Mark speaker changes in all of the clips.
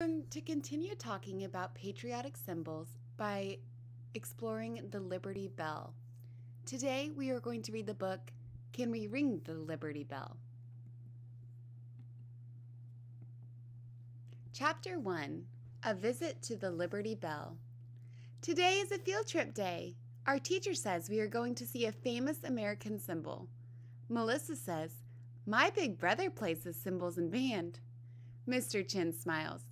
Speaker 1: Going to continue talking about patriotic symbols by exploring the Liberty Bell. Today we are going to read the book, Can We Ring the Liberty Bell? Chapter 1, A Visit to the Liberty Bell. Today is a field trip day. Our teacher says we are going to see a famous American symbol. Melissa says, my big brother plays the cymbals in band. Mr. Chin smiles.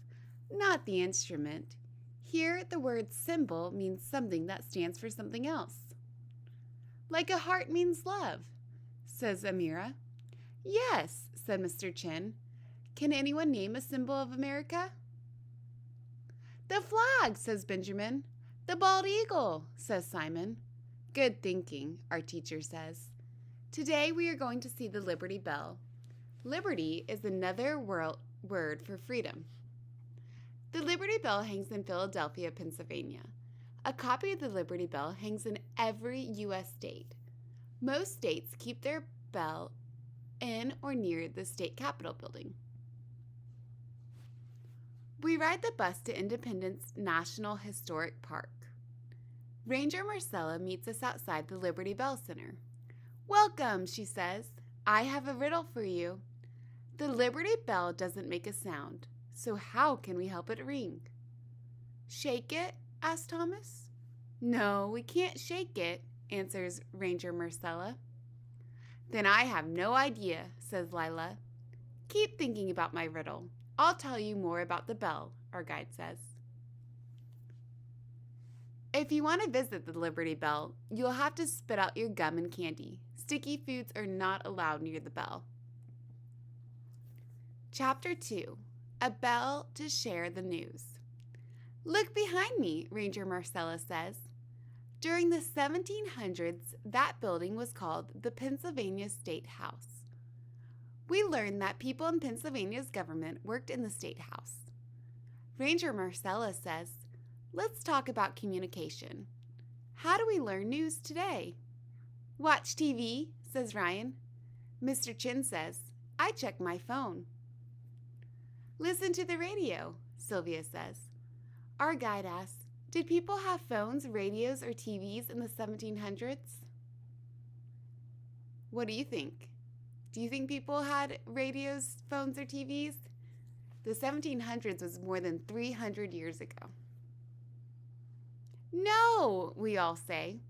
Speaker 1: Not the instrument. Here, the word symbol means something that stands for something else. Like a heart means love, says Amira. Yes, said Mr. Chin. Can anyone name a symbol of America? The flag, says Benjamin. The bald eagle, says Simon. Good thinking, our teacher says. Today we are going to see the Liberty Bell. Liberty is another word for freedom. The Liberty Bell hangs in Philadelphia, Pennsylvania. A copy of the Liberty Bell hangs in every U.S. state. Most states keep their bell in or near the state capitol building. We ride the bus to Independence National Historic Park. Ranger Marcella meets us outside the Liberty Bell Center. Welcome, she says. I have a riddle for you. The Liberty Bell doesn't make a sound. So how can we help it ring? Shake it? Asked Thomas. No, we can't shake it, answers Ranger Marcella. Then I have no idea, says Lila. Keep thinking about my riddle. I'll tell you more about the bell, our guide says. If you want to visit the Liberty Bell, you'll have to spit out your gum and candy. Sticky foods are not allowed near the bell. Chapter 2. A bell to share the news. Look behind me, Ranger Marcella says. During the 1700s, that building was called the Pennsylvania State House. We learned that people in Pennsylvania's government worked in the State House. Ranger Marcella says, let's talk about communication. How do we learn news today? Watch TV, says Ryan. Mr. Chin says, I check my phone. Listen to the radio, Sylvia says. Our guide asks, did people have phones, radios, or TVs in the 1700s? What do you think? Do you think people had radios, phones, or TVs? The 1700s was more than 300 years ago. No, we all say.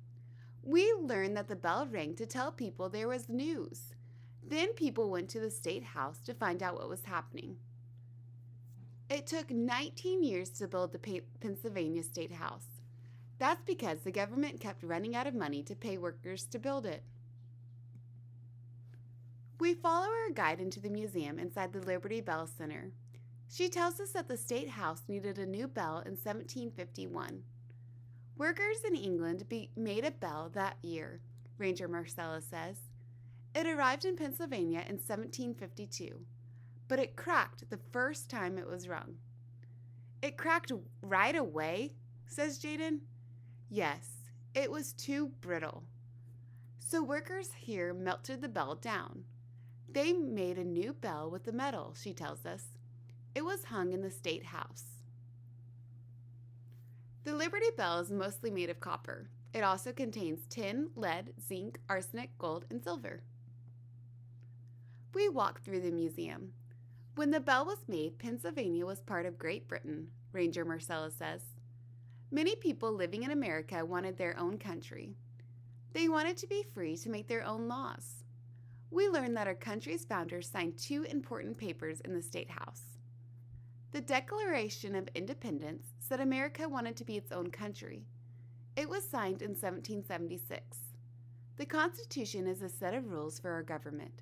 Speaker 1: We learned that the bell rang to tell people there was news. Then people went to the State House to find out what was happening. It took 19 years to build the Pennsylvania State House. That's because the government kept running out of money to pay workers to build it. We follow our guide into the museum inside the Liberty Bell Center. She tells us that the State House needed a new bell in 1751. Workers in England made a bell that year, Ranger Marcella says. It arrived in Pennsylvania in 1752. But it cracked the first time it was rung. It cracked right away, says Jaden. Yes, it was too brittle. So workers here melted the bell down. They made a new bell with the metal, she tells us. It was hung in the State House. The Liberty Bell is mostly made of copper. It also contains tin, lead, zinc, arsenic, gold, and silver. We walk through the museum. When the bell was made, Pennsylvania was part of Great Britain, Ranger Marcella says. Many people living in America wanted their own country. They wanted to be free to make their own laws. We learned that our country's founders signed two important papers in the State House. The Declaration of Independence said America wanted to be its own country. It was signed in 1776. The Constitution is a set of rules for our government.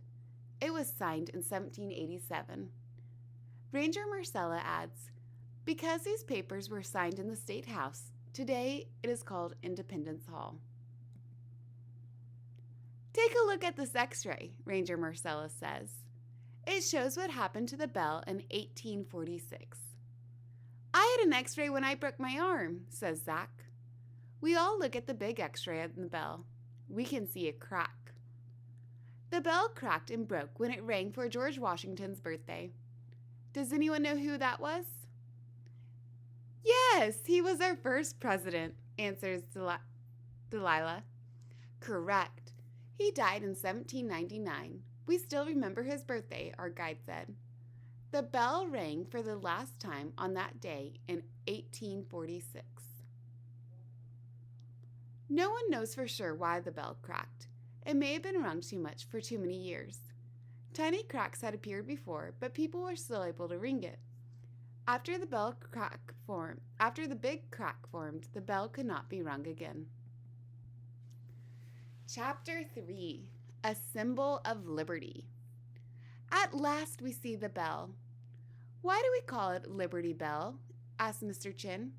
Speaker 1: It was signed in 1787. Ranger Marcella adds, because these papers were signed in the State House, today it is called Independence Hall. Take a look at this x-ray, Ranger Marcella says. It shows what happened to the bell in 1846. I had an x-ray when I broke my arm, says Zach. We all look at the big x-ray on the bell. We can see a crack. The bell cracked and broke when it rang for George Washington's birthday. Does anyone know who that was? Yes, he was our first president, answers Delilah. Correct. He died in 1799. We still remember his birthday, our guide said. The bell rang for the last time on that day in 1846. No one knows for sure why the bell cracked. It may have been rung too much for too many years. Tiny cracks had appeared before, but people were still able to ring it. After the big crack formed, the bell could not be rung again. Chapter 3: A Symbol of Liberty. At last we see the bell. Why do we call it Liberty Bell? Asked Mr. Chin.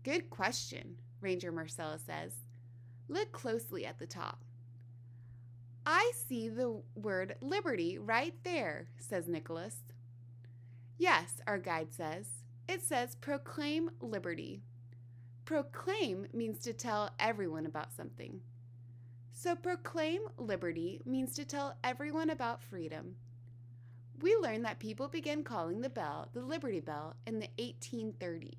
Speaker 1: Good question, Ranger Marcella says. Look closely at the top. I see the word liberty right there, says Nicholas. Yes, our guide says. It says proclaim liberty. Proclaim means to tell everyone about something. So proclaim liberty means to tell everyone about freedom. We learned that people began calling the bell the Liberty Bell in the 1830s.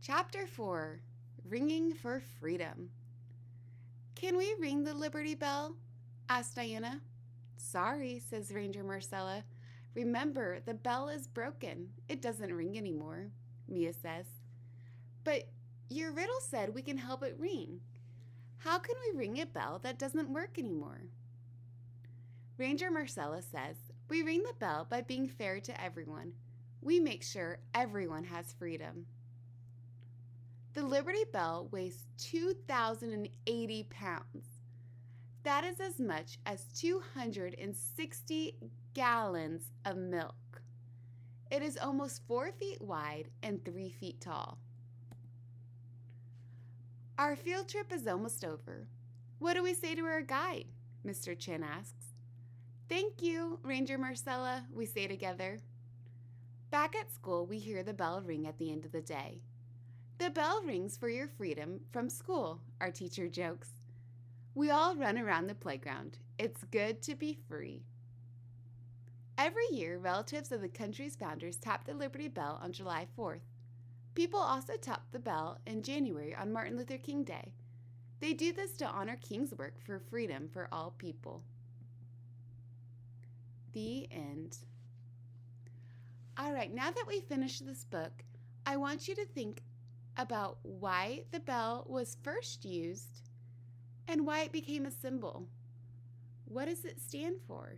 Speaker 1: Chapter 4: Ringing for Freedom. Can we ring the Liberty Bell? Asked Diana. Sorry, says Ranger Marcella. Remember, the bell is broken. It doesn't ring anymore, Mia says. But your riddle said we can help it ring. How can we ring a bell that doesn't work anymore? Ranger Marcella says, we ring the bell by being fair to everyone. We make sure everyone has freedom. The Liberty Bell weighs 2,080 pounds. That is as much as 260 gallons of milk. It is almost 4 feet wide and 3 feet tall. Our field trip is almost over. What do we say to our guide? Mr. Chin asks. Thank you, Ranger Marcella, we say together. Back at school, we hear the bell ring at the end of the day. The bell rings for your freedom from school, our teacher jokes. We all run around the playground. It's good to be free. Every year, relatives of the country's founders tap the Liberty Bell on July 4th. People also tap the bell in January on Martin Luther King Day. They do this to honor King's work for freedom for all people. The end. All right, now that we finished this book, I want you to think about why the bell was first used and why it became a symbol. What does it stand for?